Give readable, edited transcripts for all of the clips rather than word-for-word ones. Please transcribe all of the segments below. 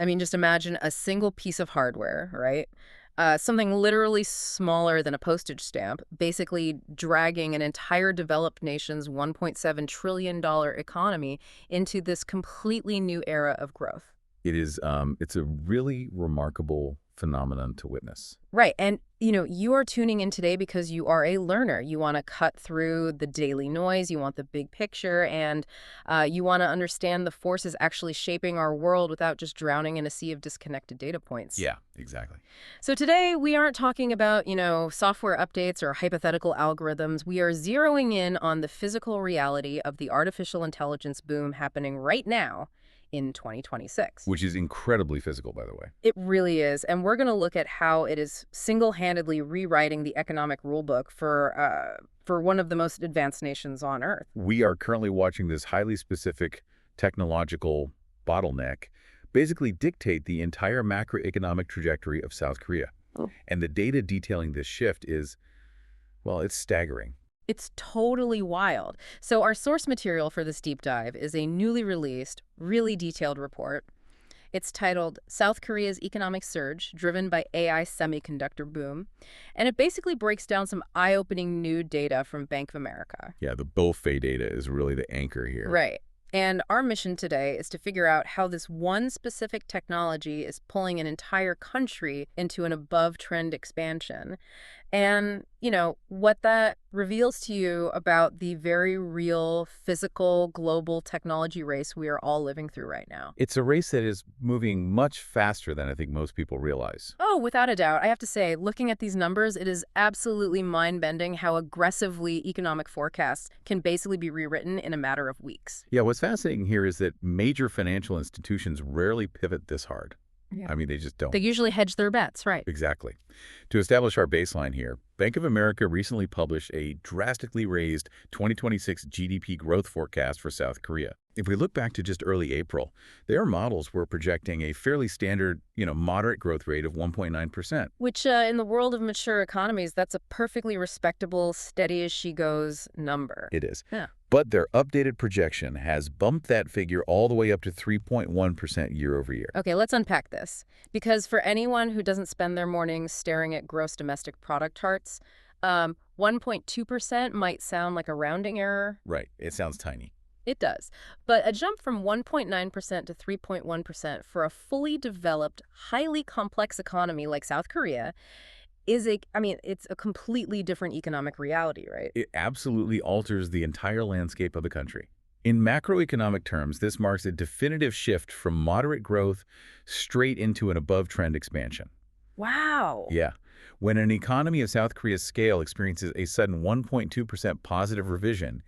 I mean, just imagine a single piece of hardware, right? Something literally smaller than a postage stamp, basically dragging an entire developed nation's $1.7 trillion economy into this completely new era of growth. It's a really remarkable phenomenon to witness. Right. And, you are tuning in today because you are a learner. You want to cut through the daily noise, you want the big picture, and you want to understand the forces actually shaping our world without just drowning in a sea of disconnected data points. Yeah, exactly. So today we aren't talking about, software updates or hypothetical algorithms. We are zeroing in on the physical reality of the artificial intelligence boom happening right now in 2026. Which is incredibly physical, by the way. It really is. And we're going to look at how it is single-handedly rewriting the economic rulebook for one of the most advanced nations on Earth. We are currently watching this highly specific technological bottleneck basically dictate the entire macroeconomic trajectory of South Korea. Oh. And the data detailing this shift is, well, it's staggering. It's totally wild. So our source material for this deep dive is a newly released, really detailed report. It's titled South Korea's Economic Surge, Driven by AI Semiconductor Boom. And it basically breaks down some eye-opening new data from Bank of America. Yeah, the BOFE data is really the anchor here. Right. And our mission today is to figure out how this one specific technology is pulling an entire country into an above-trend expansion. And, what that reveals to you about the very real, physical, global technology race we are all living through right now. It's a race that is moving much faster than I think most people realize. Oh, without a doubt. I have to say, looking at these numbers, it is absolutely mind-bending how aggressively economic forecasts can basically be rewritten in a matter of weeks. Yeah, what's fascinating here is that major financial institutions rarely pivot this hard. Yeah. I mean, they just don't. They usually hedge their bets, right? Exactly. To establish our baseline here, Bank of America recently published a drastically raised 2026 GDP growth forecast for South Korea. If we look back to just early April, their models were projecting a fairly standard, moderate growth rate of 1.9%. Which, in the world of mature economies, that's a perfectly respectable, steady-as-she-goes number. It is. Yeah. But their updated projection has bumped that figure all the way up to 3.1% year over year. Okay, let's unpack this. Because for anyone who doesn't spend their mornings staring at gross domestic product charts, 1.2% might sound like a rounding error. Right. It sounds tiny. It does. But a jump from 1.9% to 3.1% for a fully developed, highly complex economy like South Korea it's a completely different economic reality, right? It absolutely alters the entire landscape of the country. In macroeconomic terms, this marks a definitive shift from moderate growth straight into an above-trend expansion. Wow. Yeah. When an economy of South Korea's scale experiences a sudden 1.2% positive revision,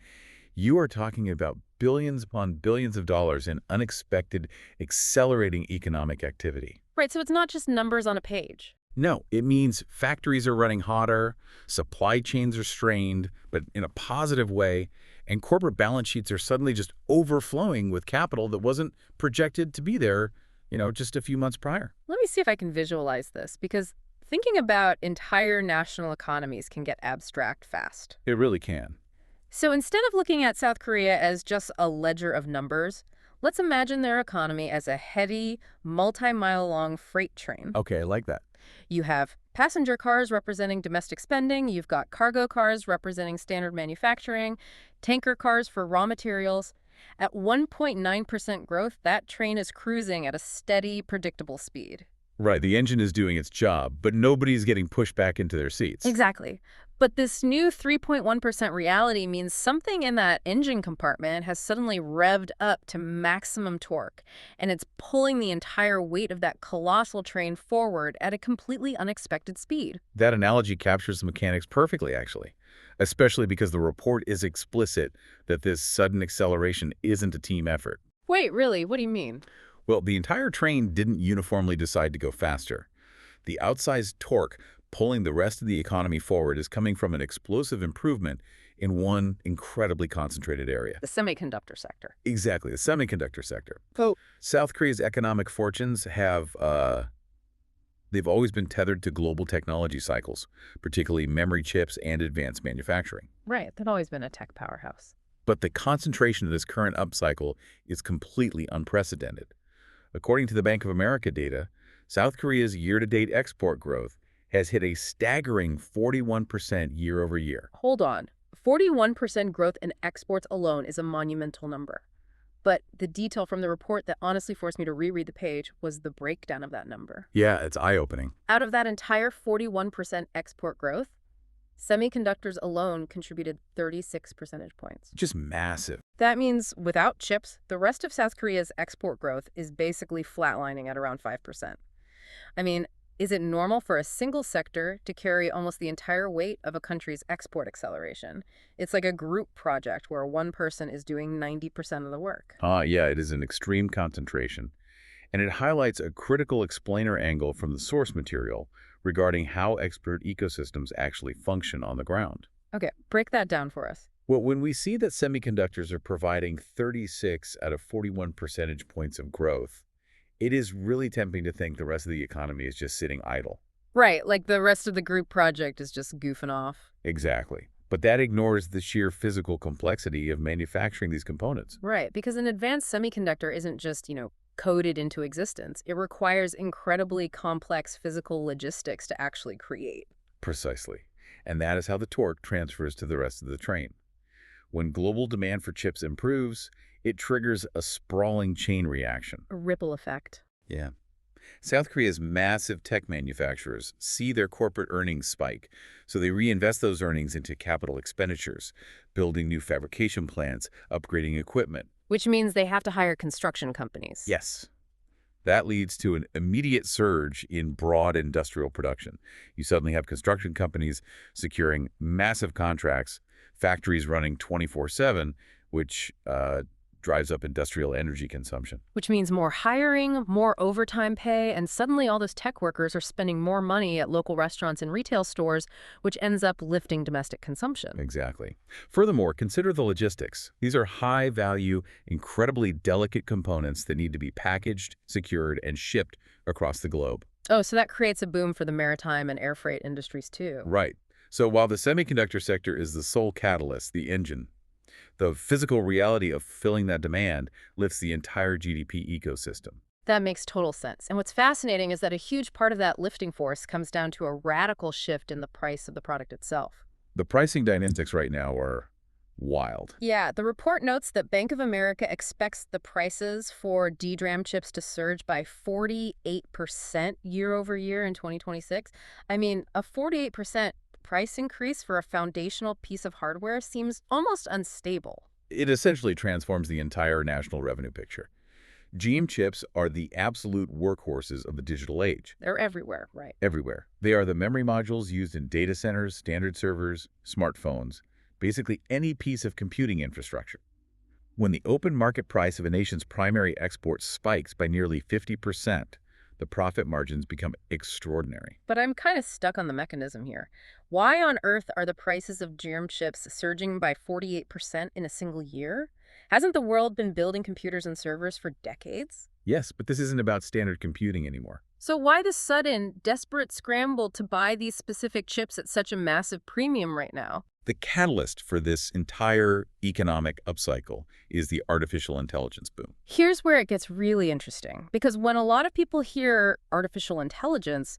you are talking about billions upon billions of dollars in unexpected, accelerating economic activity. Right, so it's not just numbers on a page. No, it means factories are running hotter, supply chains are strained, but in a positive way, and corporate balance sheets are suddenly just overflowing with capital that wasn't projected to be there, just a few months prior. Let me see if I can visualize this, because thinking about entire national economies can get abstract fast. It really can. So instead of looking at South Korea as just a ledger of numbers, let's imagine their economy as a heady, multi-mile-long freight train. Okay, I like that. You have passenger cars representing domestic spending, you've got cargo cars representing standard manufacturing, tanker cars for raw materials. At 1.9% growth, that train is cruising at a steady, predictable speed. Right, the engine is doing its job, but nobody's getting pushed back into their seats. Exactly. But this new 3.1% reality means something in that engine compartment has suddenly revved up to maximum torque, and it's pulling the entire weight of that colossal train forward at a completely unexpected speed. That analogy captures the mechanics perfectly, actually, especially because the report is explicit that this sudden acceleration isn't a team effort. Wait, really? What do you mean? Well, the entire train didn't uniformly decide to go faster. The outsized torque pulling the rest of the economy forward is coming from an explosive improvement in one incredibly concentrated area. The semiconductor sector. Exactly, the semiconductor sector. Oh. South Korea's economic fortunes they've always been tethered to global technology cycles, particularly memory chips and advanced manufacturing. Right, they've always been a tech powerhouse. But the concentration of this current upcycle is completely unprecedented. According to the Bank of America data, South Korea's year-to-date export growth has hit a staggering 41% year over year. Hold on. 41% growth in exports alone is a monumental number. But the detail from the report that honestly forced me to reread the page was the breakdown of that number. Yeah, it's eye-opening. Out of that entire 41% export growth, semiconductors alone contributed 36 percentage points. Just massive. That means without chips, the rest of South Korea's export growth is basically flatlining at around 5%. I mean, is it normal for a single sector to carry almost the entire weight of a country's export acceleration? It's like a group project where one person is doing 90% of the work. Yeah, it is an extreme concentration. And it highlights a critical explainer angle from the source material regarding how expert ecosystems actually function on the ground. Okay, break that down for us. Well, when we see that semiconductors are providing 36 out of 41 percentage points of growth, it is really tempting to think the rest of the economy is just sitting idle. Right, like the rest of the group project is just goofing off. Exactly. But that ignores the sheer physical complexity of manufacturing these components. Right, because an advanced semiconductor isn't just, coded into existence. It requires incredibly complex physical logistics to actually create. Precisely. And that is how the torque transfers to the rest of the train. When global demand for chips improves, it triggers a sprawling chain reaction. A ripple effect. Yeah. South Korea's massive tech manufacturers see their corporate earnings spike, so they reinvest those earnings into capital expenditures, building new fabrication plants, upgrading equipment. Which means they have to hire construction companies. Yes. That leads to an immediate surge in broad industrial production. You suddenly have construction companies securing massive contracts, factories running 24/7, which drives up industrial energy consumption. Which means more hiring, more overtime pay, and suddenly all those tech workers are spending more money at local restaurants and retail stores, which ends up lifting domestic consumption. Exactly. Furthermore, consider the logistics. These are high-value, incredibly delicate components that need to be packaged, secured, and shipped across the globe. Oh, so that creates a boom for the maritime and air freight industries too. Right. So while the semiconductor sector is the sole catalyst, the engine, the physical reality of filling that demand lifts the entire GDP ecosystem. That makes total sense. And what's fascinating is that a huge part of that lifting force comes down to a radical shift in the price of the product itself. The pricing dynamics right now are wild. Yeah, the report notes that Bank of America expects the prices for DRAM chips to surge by 48% year over year in 2026. I mean, a 48% price increase for a foundational piece of hardware seems almost unstable. It essentially transforms the entire national revenue picture. GM chips are the absolute workhorses of the digital age. They're everywhere, right? Everywhere. They are the memory modules used in data centers, standard servers, smartphones, basically any piece of computing infrastructure. When the open market price of a nation's primary export spikes by nearly 50%, the profit margins become extraordinary. But I'm kind of stuck on the mechanism here. Why on earth are the prices of DRAM chips surging by 48% in a single year? Hasn't the world been building computers and servers for decades? Yes, but this isn't about standard computing anymore. So why the sudden, desperate scramble to buy these specific chips at such a massive premium right now? The catalyst for this entire economic upcycle is the artificial intelligence boom. Here's where it gets really interesting, because when a lot of people hear artificial intelligence,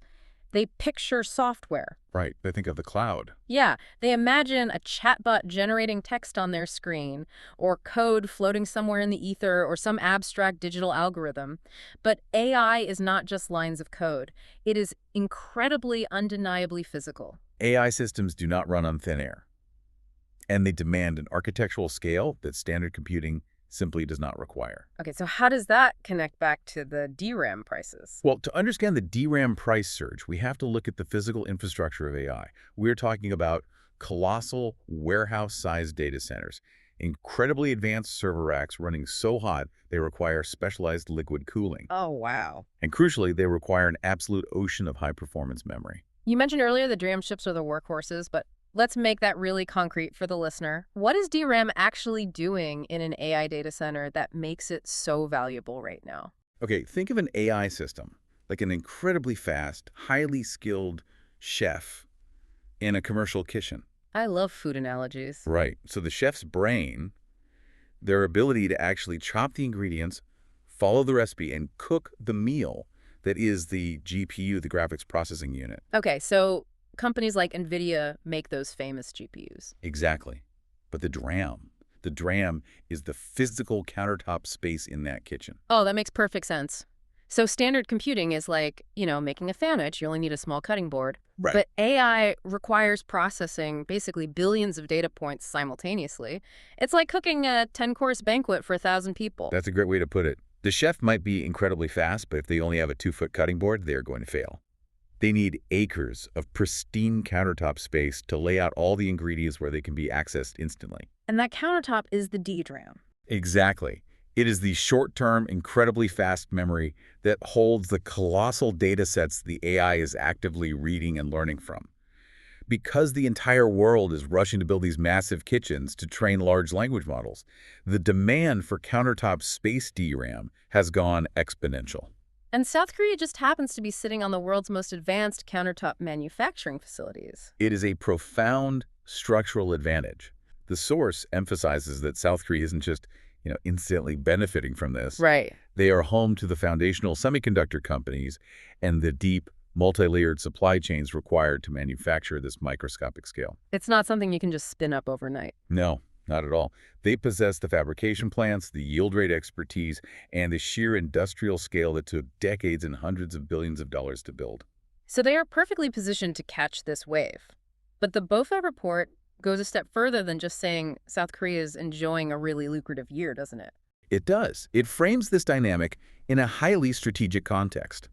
they picture software. Right, they think of the cloud. Yeah, they imagine a chatbot generating text on their screen, or code floating somewhere in the ether, or some abstract digital algorithm. But AI is not just lines of code. It is incredibly, undeniably physical. AI systems do not run on thin air, and they demand an architectural scale that standard computing simply does not require. Okay, so how does that connect back to the DRAM prices? Well, to understand the DRAM price surge, we have to look at the physical infrastructure of AI. We're talking about colossal warehouse-sized data centers, incredibly advanced server racks running so hot they require specialized liquid cooling. Oh, wow. And crucially, they require an absolute ocean of high-performance memory. You mentioned earlier the DRAM chips are the workhorses, but let's make that really concrete for the listener. What is DRAM actually doing in an AI data center that makes it so valuable right now? Okay, think of an AI system, like an incredibly fast, highly skilled chef in a commercial kitchen. I love food analogies. Right. So the chef's brain, their ability to actually chop the ingredients, follow the recipe, and cook the meal that is the GPU, the graphics processing unit. Okay, so companies like NVIDIA make those famous GPUs. Exactly. But the DRAM is the physical countertop space in that kitchen. Oh, that makes perfect sense. So standard computing is like, making a sandwich. You only need a small cutting board. Right. But AI requires processing basically billions of data points simultaneously. It's like cooking a 10-course banquet for 1,000 people. That's a great way to put it. The chef might be incredibly fast, but if they only have a 2-foot cutting board, they're going to fail. They need acres of pristine countertop space to lay out all the ingredients where they can be accessed instantly. And that countertop is the DRAM. Exactly. It is the short-term, incredibly fast memory that holds the colossal data sets the AI is actively reading and learning from. Because the entire world is rushing to build these massive kitchens to train large language models, the demand for countertop space DRAM has gone exponential. And South Korea just happens to be sitting on the world's most advanced countertop manufacturing facilities. It is a profound structural advantage. The source emphasizes that South Korea isn't just instantly benefiting from this. Right. They are home to the foundational semiconductor companies and the deep, multi-layered supply chains required to manufacture this microscopic scale. It's not something you can just spin up overnight. No, not at all. They possess the fabrication plants, the yield rate expertise, and the sheer industrial scale that took decades and hundreds of billions of dollars to build. So they are perfectly positioned to catch this wave. But the BOFA report goes a step further than just saying South Korea is enjoying a really lucrative year, doesn't it? It does. It frames this dynamic in a highly strategic context.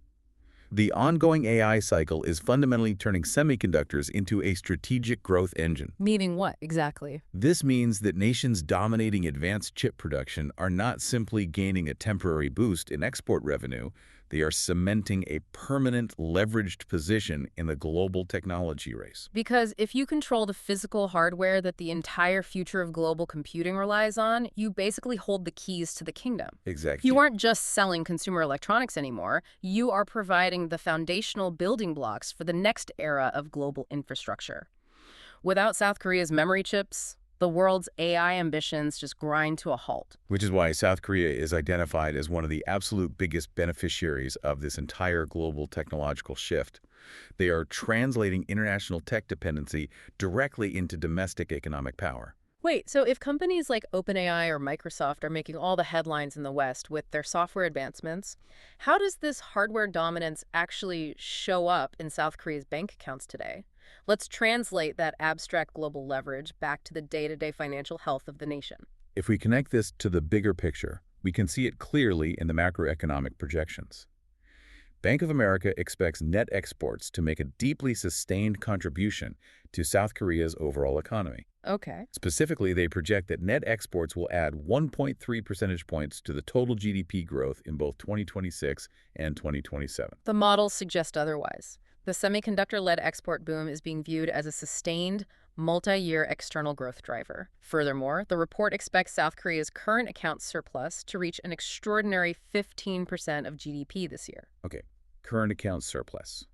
The ongoing AI cycle is fundamentally turning semiconductors into a strategic growth engine. Meaning what, exactly? This means that nations dominating advanced chip production are not simply gaining a temporary boost in export revenue, they are cementing a permanent leveraged position in the global technology race. Because if you control the physical hardware that the entire future of global computing relies on, you basically hold the keys to the kingdom. Exactly. You aren't just selling consumer electronics anymore. You are providing the foundational building blocks for the next era of global infrastructure. Without South Korea's memory chips, the world's AI ambitions just grind to a halt. Which is why South Korea is identified as one of the absolute biggest beneficiaries of this entire global technological shift. They are translating international tech dependency directly into domestic economic power. Wait, so if companies like OpenAI or Microsoft are making all the headlines in the West with their software advancements, how does this hardware dominance actually show up in South Korea's bank accounts today? Let's translate that abstract global leverage back to the day-to-day financial health of the nation. If we connect this to the bigger picture, we can see it clearly in the macroeconomic projections. Bank of America expects net exports to make a deeply sustained contribution to South Korea's overall economy. Okay. Specifically, they project that net exports will add 1.3 percentage points to the total GDP growth in both 2026 and 2027. The models suggest otherwise. The semiconductor-led export boom is being viewed as a sustained, multi-year external growth driver. Furthermore, the report expects South Korea's current account surplus to reach an extraordinary 15% of GDP this year. Okay, current account surplus.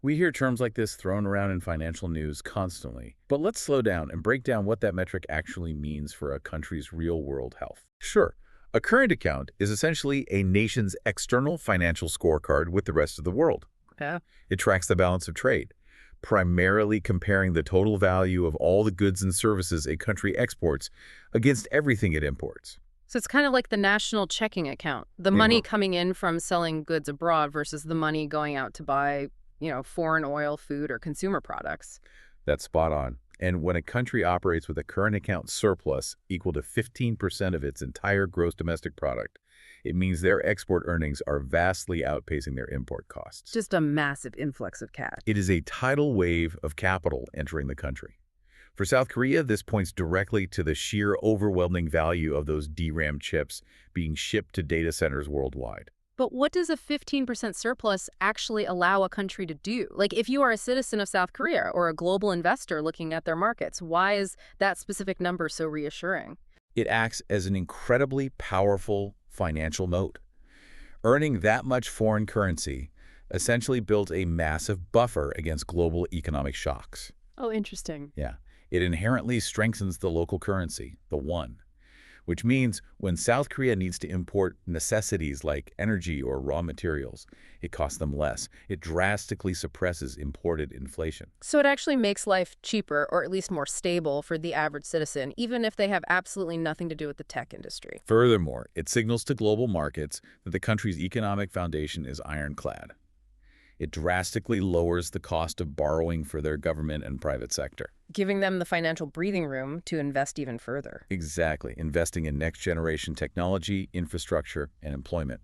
We hear terms like this thrown around in financial news constantly, but let's slow down and break down what that metric actually means for a country's real-world health. Sure, a current account is essentially a nation's external financial scorecard with the rest of the world. Yeah. It tracks the balance of trade, primarily comparing the total value of all the goods and services a country exports against everything it imports. So it's kind of like the national checking account, the money coming in from selling goods abroad versus the money going out to buy, foreign oil, food, or consumer products. That's spot on. And when a country operates with a current account surplus equal to 15% of its entire gross domestic product, it means their export earnings are vastly outpacing their import costs. Just a massive influx of cash. It is a tidal wave of capital entering the country. For South Korea, this points directly to the sheer overwhelming value of those DRAM chips being shipped to data centers worldwide. But what does a 15% surplus actually allow a country to do? Like, if you are a citizen of South Korea or a global investor looking at their markets, why is that specific number so reassuring? It acts as an incredibly powerful financial moat. Earning that much foreign currency essentially builds a massive buffer against global economic shocks. Oh, interesting. Yeah, it inherently strengthens the local currency, the won, which means when South Korea needs to import necessities like energy or raw materials, it costs them less. It drastically suppresses imported inflation. So it actually makes life cheaper, or at least more stable, for the average citizen, even if they have absolutely nothing to do with the tech industry. Furthermore, it signals to global markets that the country's economic foundation is ironclad. It drastically lowers the cost of borrowing for their government and private sector. Giving them the financial breathing room to invest even further. Exactly, investing in next-generation technology, infrastructure, and employment.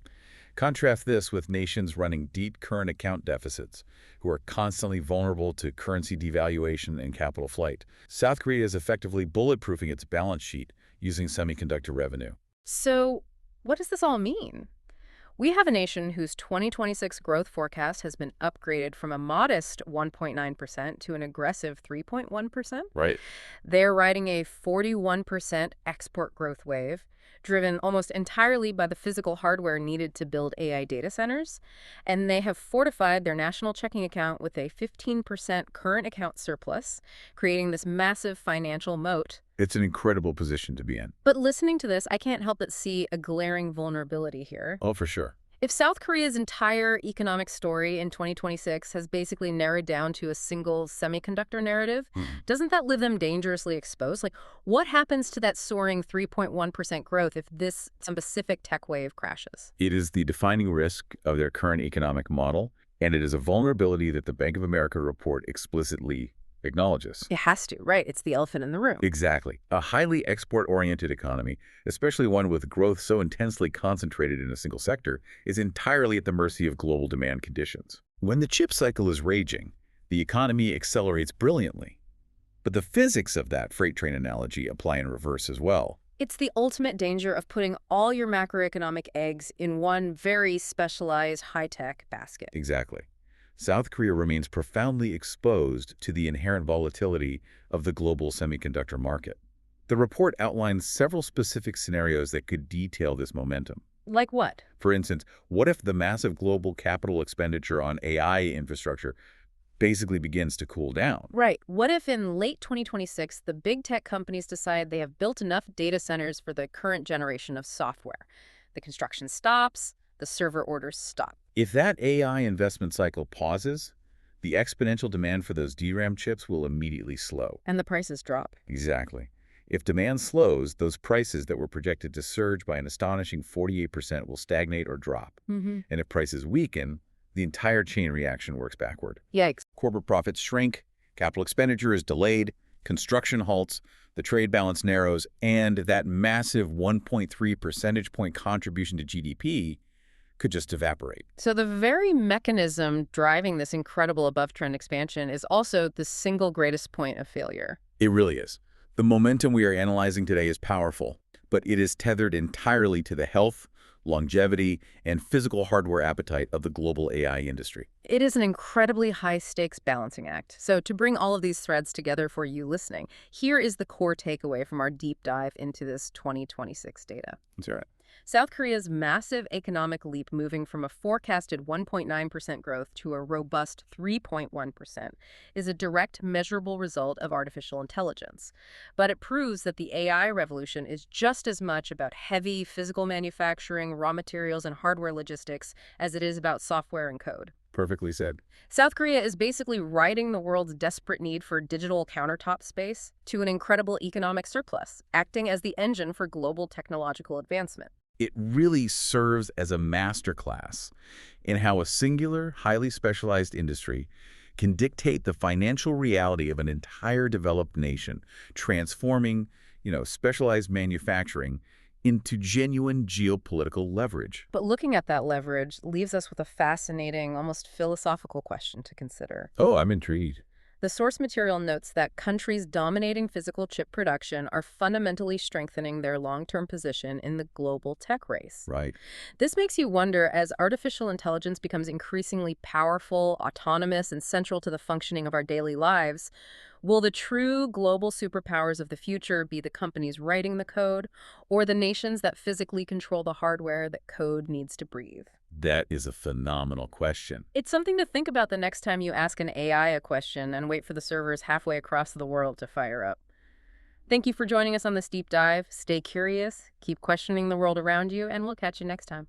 Contrast this with nations running deep current account deficits, who are constantly vulnerable to currency devaluation and capital flight. South Korea is effectively bulletproofing its balance sheet using semiconductor revenue. So what does this all mean? We have a nation whose 2026 growth forecast has been upgraded from a modest 1.9% to an aggressive 3.1%. Right. They're riding a 41% export growth wave, driven almost entirely by the physical hardware needed to build AI data centers. And they have fortified their national checking account with a 15% current account surplus, creating this massive financial moat. It's an incredible position to be in. But listening to this, I can't help but see a glaring vulnerability here. Oh, for sure. If South Korea's entire economic story in 2026 has basically narrowed down to a single semiconductor narrative, doesn't that leave them dangerously exposed? Like, what happens to that soaring 3.1% growth if this specific tech wave crashes? It is the defining risk of their current economic model, and it is a vulnerability that the Bank of America report explicitly acknowledges. It has to, right? It's the elephant in the room. Exactly. A highly export-oriented economy, especially one with growth so intensely concentrated in a single sector, is entirely at the mercy of global demand conditions. When the chip cycle is raging, the economy accelerates brilliantly. But the physics of that freight train analogy apply in reverse as well. It's the ultimate danger of putting all your macroeconomic eggs in one very specialized high-tech basket. Exactly. South Korea remains profoundly exposed to the inherent volatility of the global semiconductor market. The report outlines several specific scenarios that could detail this momentum. Like what? For instance, what if the massive global capital expenditure on AI infrastructure basically begins to cool down? Right. What if in late 2026, the big tech companies decide they have built enough data centers for the current generation of software? The construction stops, the server orders stop. If that AI investment cycle pauses, the exponential demand for those DRAM chips will immediately slow. And the prices drop. Exactly. If demand slows, those prices that were projected to surge by an astonishing 48% will stagnate or drop. And if prices weaken, the entire chain reaction works backward. Yikes. Corporate profits shrink, capital expenditure is delayed, construction halts, the trade balance narrows, and that massive 1.3 percentage point contribution to GDP could just evaporate. So the very mechanism driving this incredible above-trend expansion is also the single greatest point of failure. It really is. The momentum we are analyzing today is powerful, but it is tethered entirely to the health, longevity, and physical hardware appetite of the global AI industry. It is an incredibly high-stakes balancing act. So to bring all of these threads together for you listening, here is the core takeaway from our deep dive into this 2026 data. That's all right. South Korea's massive economic leap, moving from a forecasted 1.9% growth to a robust 3.1%, is a direct measurable result of artificial intelligence. But it proves that the AI revolution is just as much about heavy physical manufacturing, raw materials, and hardware logistics as it is about software and code. Perfectly said. South Korea is basically riding the world's desperate need for digital countertop space to an incredible economic surplus, acting as the engine for global technological advancement. It really serves as a masterclass in how a singular, highly specialized industry can dictate the financial reality of an entire developed nation, transforming, specialized manufacturing into genuine geopolitical leverage. But looking at that leverage leaves us with a fascinating, almost philosophical question to consider. Oh, I'm intrigued. The source material notes that countries dominating physical chip production are fundamentally strengthening their long-term position in the global tech race. Right. This makes you wonder, as artificial intelligence becomes increasingly powerful, autonomous, and central to the functioning of our daily lives, will the true global superpowers of the future be the companies writing the code, or the nations that physically control the hardware that code needs to breathe? That is a phenomenal question. It's something to think about the next time you ask an AI a question and wait for the servers halfway across the world to fire up. Thank you for joining us on this deep dive. Stay curious, keep questioning the world around you, and we'll catch you next time.